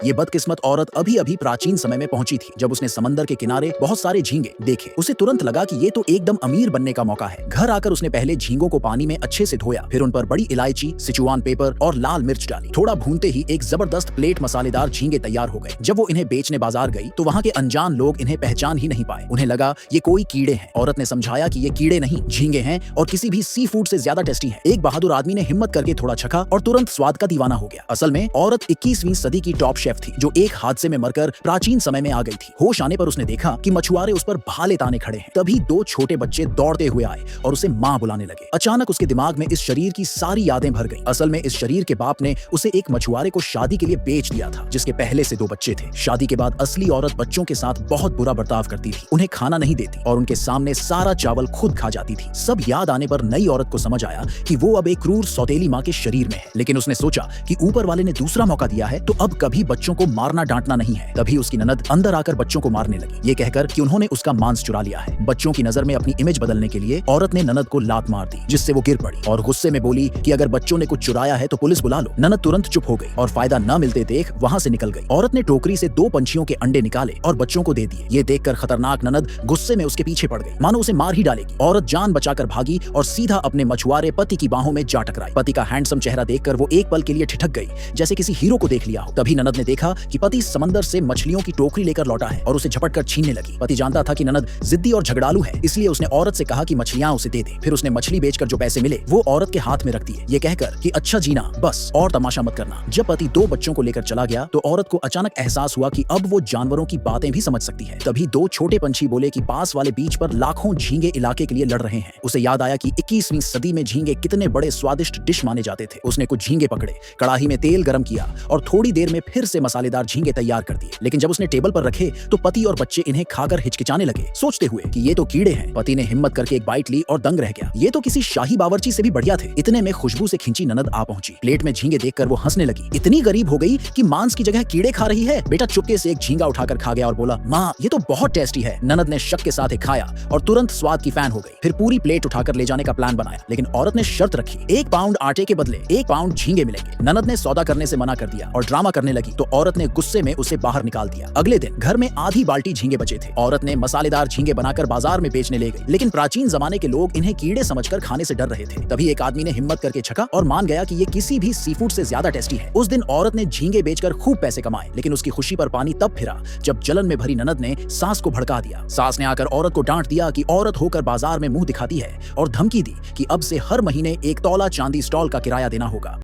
ये बदकिस्मत औरत अभी अभी प्राचीन समय में पहुंची थी जब उसने समंदर के किनारे बहुत सारे झींगे देखे। उसे तुरंत लगा कि ये तो एकदम अमीर बनने का मौका है। घर आकर उसने पहले झींगों को पानी में अच्छे से धोया, फिर उन पर बड़ी इलायची, सिचुआन पेपर और लाल मिर्च डाली। थोड़ा भूनते ही एक जबरदस्त प्लेट मसालेदार झींगे तैयार हो गए। जब वो इन्हें बेचने बाजार गई तो वहाँ के अनजान लोग इन्हें पहचान ही नहीं पाए। उन्हें लगा ये कोई कीड़े हैं। औरत ने समझाया कि ये कीड़े नहीं, झींगे हैं और किसी भी सी फूड से ज्यादा टेस्टी है। एक बहादुर आदमी ने हिम्मत करके थोड़ा चखा और तुरंत स्वाद का दीवाना हो गया। असल में औरत 21वीं सदी की टॉप शेफ थी जो एक हादसे में मरकर प्राचीन समय में आ गई थी। होश आने पर उसने देखा कि मछुआरे उस पर भाले ताने खड़े हैं। तभी दो छोटे बच्चे दौड़ते हुए आए और उसे मां बुलाने लगे। अचानक उसके दिमाग में इस शरीर की सारी यादें भर गईं। असल में इस शरीर के बाप ने उसे एक मछुआरे को शादी के लिए बेच दिया था जिसके पहले से 2 बच्चे थे। शादी के बाद असली औरत बच्चों के साथ बहुत बुरा बर्ताव करती थी, उन्हें खाना नहीं देती और उनके सामने सारा चावल खुद खा जाती थी। सब याद आने पर नई औरत को समझ आया कि वो अब एक क्रूर सौतेली मां के शरीर में है। लेकिन उसने सोचा कि ऊपर वाले ने दूसरा मौका दिया है तो अब कभी बच्चों को मारना डांटना नहीं है। तभी उसकी ननद अंदर आकर बच्चों को मारने लगी, ये कहकर कि उन्होंने उसका मांस चुरा लिया है। बच्चों की नजर में अपनी इमेज बदलने के लिए औरत ने ननद को लात मार दी जिससे वो गिर पड़ी और गुस्से में बोली कि अगर बच्चों ने कुछ चुराया है तो पुलिस बुला लो। ननद तुरंत चुप हो गई और फायदा न मिलते देख वहां से निकल गई। औरत ने टोकरी से 2 पंछियों के अंडे निकाले और बच्चों को दे दिए। ये देखकर खतरनाक ननद गुस्से में उसके पीछे पड़ गई, मानो उसे मार ही डालेगी। औरत जान बचाकर भागी और सीधा अपने मछुआरे पति की बाहों में जा टकराई। पति का हैंडसम चेहरा देखकर वो एक पल के लिए ठिठक गई जैसे किसी हीरो को देख लिया हो। तभी ननद ने देखा कि पति समंदर से मछलियों की टोकरी लेकर लौटा है और उसे झपट कर छीनने लगी। पति जानता था कि ननद जिद्दी और झगड़ालू है, इसलिए उसने औरत से कहा कि मछलियां उसे दे दे। फिर उसने मछली बेचकर जो पैसे मिले वो औरत के हाथ में रख दिए, ये कहकर कि अच्छा जीना बस और तमाशा मत करना। जब पति 2 बच्चों को लेकर चला गया तो औरत को अचानक एहसास हुआ कि अब वो जानवरों की बातें भी समझ सकती है। तभी 2 छोटे पंछी बोले कि पास वाले बीच पर लाखों झींगे इलाके के लिए लड़ रहे हैं। उसे याद आया कि 21वीं सदी में झींगे कितने बड़े स्वादिष्ट डिश माने जाते थे। उसने कुछ झींगे पकड़े, कड़ाही में तेल गरम किया और थोड़ी देर में फिर से मसालेदार झींगे तैयार कर दिए। लेकिन जब उसने टेबल पर रखे तो पति और बच्चे इन्हें खाकर हिचकिचाने लगे, सोचते हुए कि ये तो कीड़े हैं। पति ने हिम्मत करके एक बाइट ली और दंग रह गया। ये तो किसी शाही बावर्ची से भी बढ़िया थे। इतने में खुशबू से खिंची ननद आ पहुंची। प्लेट में झींगे देखकर वो हंसने लगी। इतनी गरीब हो गई कि मांस की जगह कीड़े खा रही है। बेटा चुपके से एक झींगा उठाकर खा गया और बोला, माँ ये तो बहुत टेस्टी है। ननद ने शक के साथ एक खाया और तुरंत स्वाद की फैन हो गई। फिर पूरी प्लेट उठाकर ले जाने का प्लान बनाया, लेकिन औरत ने शर्त रखी, 1 पाउंड आटे के बदले 1 पाउंड झींगे मिलेंगे। ननद ने सौदा करने से मना कर दिया और ड्रामा करने लगी तो औरत ने गुस्से में उसे बाहर निकाल दिया। अगले दिन घर में आधी बाल्टी झींगे बचे थे। औरत ने मसालेदार झींगे बनाकर बाजार में बेचने ले गई, लेकिन प्राचीन जमाने के लोग इन्हें कीड़े समझकर खाने से डर रहे थे। तभी एक आदमी ने हिम्मत करके छका और मान गया कि ये किसी भी सी फूड से ज्यादा टेस्टी है। उस दिन औरत ने झींगे बेचकर खूब पैसे कमाए, लेकिन उसकी खुशी पर पानी तब फिरा जब जलन में भरी ननद ने सास को भड़का दिया। सास ने आकर औरत को डांट दिया कि औरत होकर बाजार में मुंह दिखाती है और धमकी दी कि अब से हर महीने 1 तौला चांदी स्टॉल का किराया देना होगा।